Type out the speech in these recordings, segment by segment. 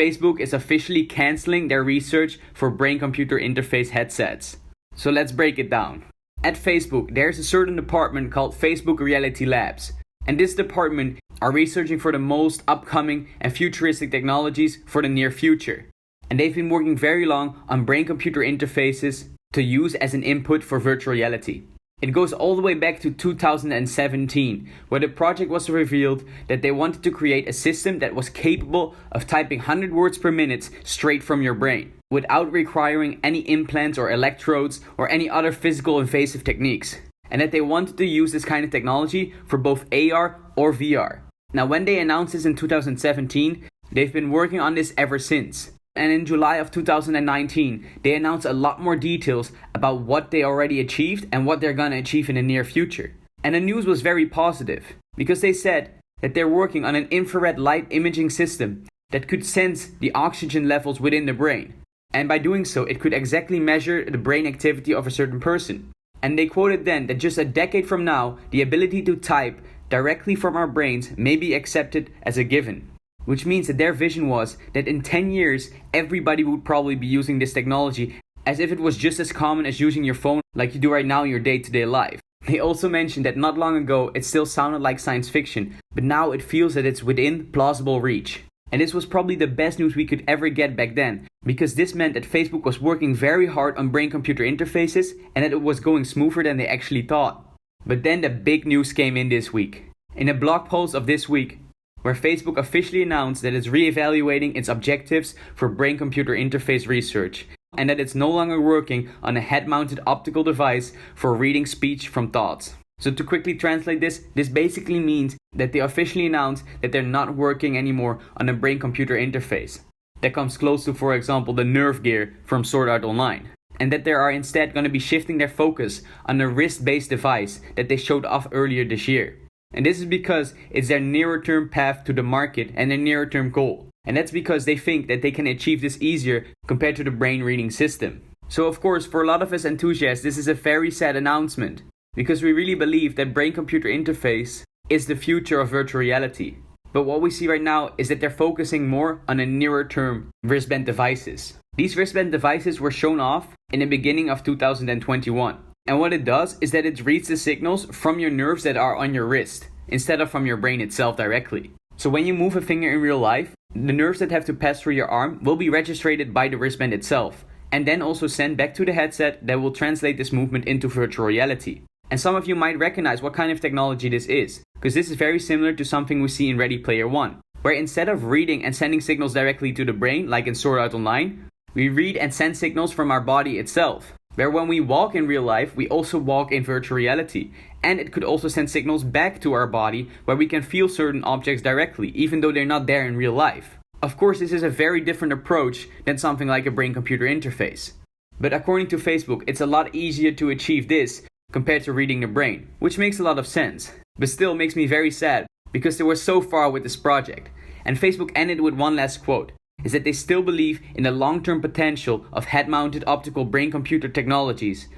Facebook is officially canceling their research for brain-computer interface headsets. So let's break it down. At Facebook, there's a certain department called Facebook VRelity Labs. And this department are researching for the most upcoming and futuristic technologies for the near future. And they've been working very long on brain-computer interfaces to use as an input for virtual reality. It goes all the way back to 2017, where the project was revealed that they wanted to create a system that was capable of typing 100 words per minute straight from your brain, without requiring any implants or electrodes or any other physical invasive techniques. And that they wanted to use this kind of technology for both AR or VR. Now, when they announced this in 2017, they've been working on this ever since. And in July of 2019, they announced a lot more details about what they already achieved and what they're gonna achieve in the near future. And the news was very positive, because they said that they're working on an infrared light imaging system that could sense the oxygen levels within the brain. And by doing so, it could exactly measure the brain activity of a certain person. And they quoted then that just a decade from now, the ability to type directly from our brains may be accepted as a given. Which means that their vision was that in 10 years, everybody would probably be using this technology as if it was just as common as using your phone like you do right now in your day-to-day life. They also mentioned that not long ago it still sounded like science fiction, but now it feels that it's within plausible reach. And this was probably the best news we could ever get back then, because this meant that Facebook was working very hard on brain-computer interfaces and that it was going smoother than they actually thought. But then the big news came in this week. In a blog post of this week, where Facebook officially announced that it's re-evaluating its objectives for brain-computer interface research, and that it's no longer working on a head-mounted optical device for reading speech from thoughts. So to quickly translate this basically means that they officially announced that they're not working anymore on a brain-computer interface that comes close to, for example, the Nervegear from Sword Art Online. And that they are instead going to be shifting their focus on a wrist-based device that they showed off earlier this year. And this is because it's their nearer term path to the market and their nearer term goal. And that's because they think that they can achieve this easier compared to the brain reading system. So of course, for a lot of us enthusiasts, this is a very sad announcement, because we really believe that brain-computer interface is the future of virtual reality. But what we see right now is that they're focusing more on a nearer term wristband devices. These wristband devices were shown off in the beginning of 2021. And what it does is that it reads the signals from your nerves that are on your wrist, instead of from your brain itself directly. So when you move a finger in real life, the nerves that have to pass through your arm will be registered by the wristband itself, and then also sent back to the headset that will translate this movement into virtual reality. And some of you might recognize what kind of technology this is, because this is very similar to something we see in Ready Player One, where instead of reading and sending signals directly to the brain, like in Sword Art Online, we read and send signals from our body itself. Where when we walk in real life, we also walk in virtual reality. And it could also send signals back to our body where we can feel certain objects directly, even though they're not there in real life. Of course, this is a very different approach than something like a brain-computer interface. But according to Facebook, it's a lot easier to achieve this compared to reading the brain, which makes a lot of sense. But still makes me very sad, because they were so far with this project. And Facebook ended with one last quote. Is that they still believe in the long-term potential of head-mounted optical brain-computer technologies,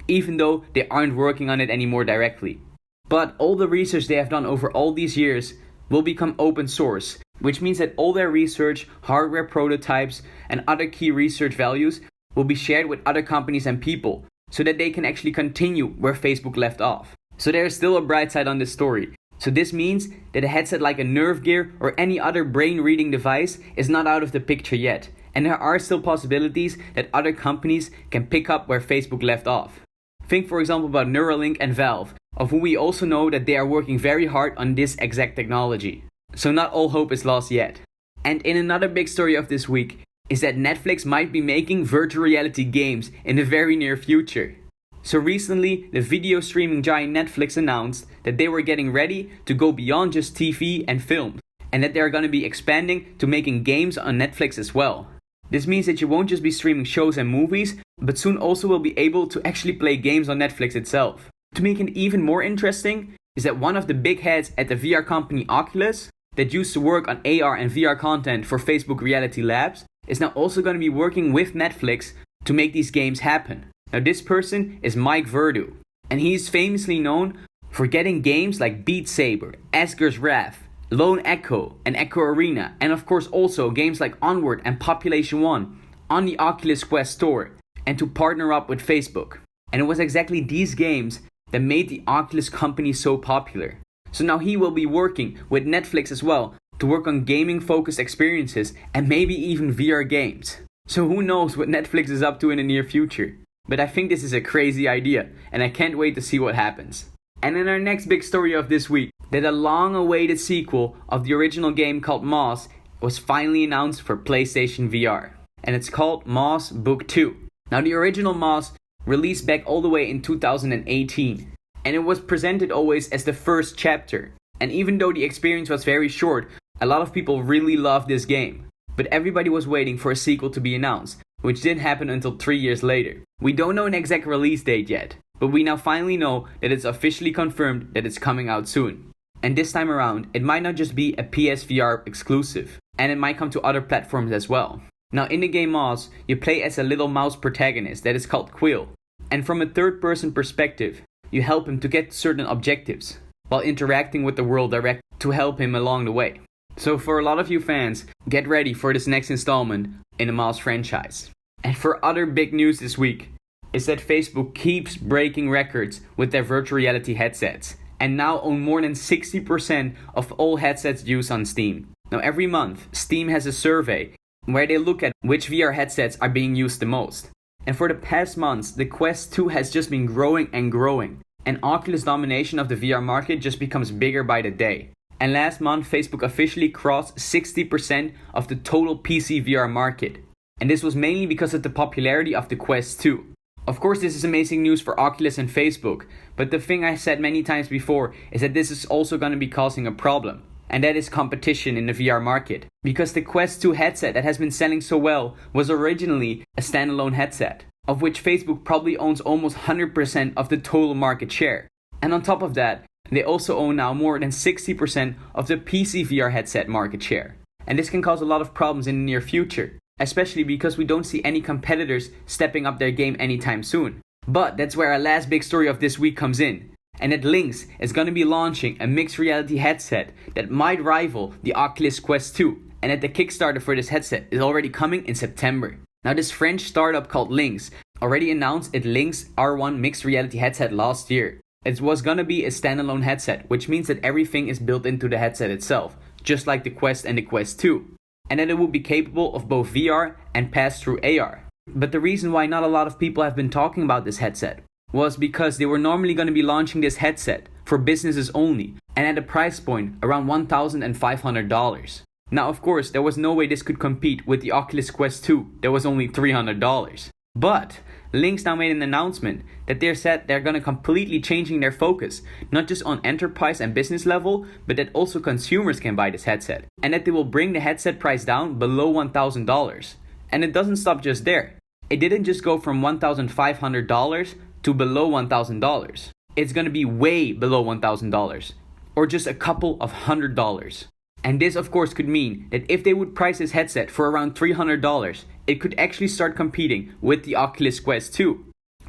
even though they aren't working on it anymore directly. But all the research they have done over all these years will become open source, which means that all their research, hardware prototypes, and other key research values will be shared with other companies and people, so that they can actually continue where Facebook left off. So there is still a bright side on this story. So this means that a headset like a Nervegear or any other brain-reading device is not out of the picture yet. And there are still possibilities that other companies can pick up where Facebook left off. Think for example about Neuralink and Valve, of whom we also know that they are working very hard on this exact technology. So not all hope is lost yet. And in another big story of this week is that Netflix might be making virtual reality games in the very near future. So recently, the video streaming giant Netflix announced that they were getting ready to go beyond just TV and film, and that they are going to be expanding to making games on Netflix as well. This means that you won't just be streaming shows and movies, but soon also will be able to actually play games on Netflix itself. To make it even more interesting, is that one of the big heads at the VR company Oculus, that used to work on AR and VR content for Facebook VRelity Labs, is now also going to be working with Netflix to make these games happen. Now this person is Mike Verdu, and he is famously known for getting games like Beat Saber, Asger's Wrath, Lone Echo and Echo Arena, and of course also games like Onward and Population 1 on the Oculus Quest store, and to partner up with Facebook. And it was exactly these games that made the Oculus company so popular. So now he will be working with Netflix as well to work on gaming focused experiences and maybe even VR games. So who knows what Netflix is up to in the near future. But I think this is a crazy idea and I can't wait to see what happens. And in our next big story of this week, that a long-awaited sequel of the original game called Moss was finally announced for PlayStation VR. And it's called Moss Book 2. Now the original Moss released back all the way in 2018. And it was presented always as the first chapter. And even though the experience was very short, a lot of people really loved this game. But everybody was waiting for a sequel to be announced, which didn't happen until 3 years later. We don't know an exact release date yet, but we now finally know that it's officially confirmed that it's coming out soon. And this time around, it might not just be a PSVR exclusive, and it might come to other platforms as well. Now in the game Moss, you play as a little mouse protagonist that is called Quill. And from a third-person perspective, you help him to get certain objectives, while interacting with the world directly to help him along the way. So for a lot of you fans, get ready for this next installment in the Moss franchise. And for other big news this week, is that Facebook keeps breaking records with their virtual reality headsets, and now own more than 60% of all headsets used on Steam. Now every month, Steam has a survey where they look at which VR headsets are being used the most. And for the past months, the Quest 2 has just been growing and growing. And Oculus' domination of the VR market just becomes bigger by the day. And last month, Facebook officially crossed 60% of the total PC VR market. And this was mainly because of the popularity of the Quest 2. Of course, this is amazing news for Oculus and Facebook, but the thing I said many times before is that this is also going to be causing a problem, and that is competition in the VR market. Because the Quest 2 headset that has been selling so well was originally a standalone headset, of which Facebook probably owns almost 100% of the total market share. And on top of that, they also own now more than 60% of the PC VR headset market share. And this can cause a lot of problems in the near future, especially because we don't see any competitors stepping up their game anytime soon. But that's where our last big story of this week comes in. And that Lynx is going to be launching a mixed reality headset that might rival the Oculus Quest 2. And that the Kickstarter for this headset is already coming in September. Now this French startup called Lynx already announced its Lynx R1 mixed reality headset last year. It was going to be a standalone headset, which means that everything is built into the headset itself, just like the Quest and the Quest 2. And that it will be capable of both VR and pass-through AR. But the reason why not a lot of people have been talking about this headset was because they were normally going to be launching this headset for businesses only and at a price point around $1,500. Now of course there was no way this could compete with the Oculus Quest 2 that was only $300. But Lynx now made an announcement that they said they're going to completely changing their focus, not just on enterprise and business level, but that also consumers can buy this headset, and that they will bring the headset price down below $1,000. And it doesn't stop just there. It didn't just go from $1,500 to below $1,000. It's going to be way below $1,000, or just a couple of $100. And this of course could mean that if they would price this headset for around $300, it could actually start competing with the Oculus Quest 2.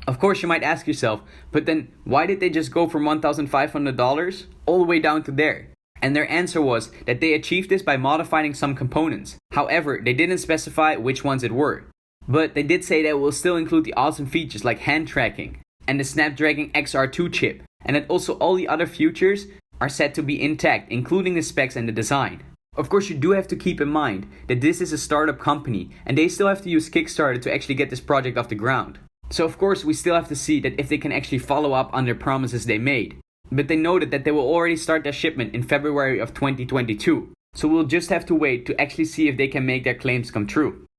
Of course you might ask yourself, but then why did they just go from $1,500 all the way down to there? And their answer was that they achieved this by modifying some components. However, they didn't specify which ones it were. But they did say that it will still include the awesome features like hand tracking and the Snapdragon XR2 chip, and that also all the other features are said to be intact, including the specs and the design. Of course, you do have to keep in mind that this is a startup company and they still have to use Kickstarter to actually get this project off the ground. So of course, we still have to see that if they can actually follow up on their promises they made. But they noted that they will already start their shipment in February of 2022. So we'll just have to wait to actually see if they can make their claims come true.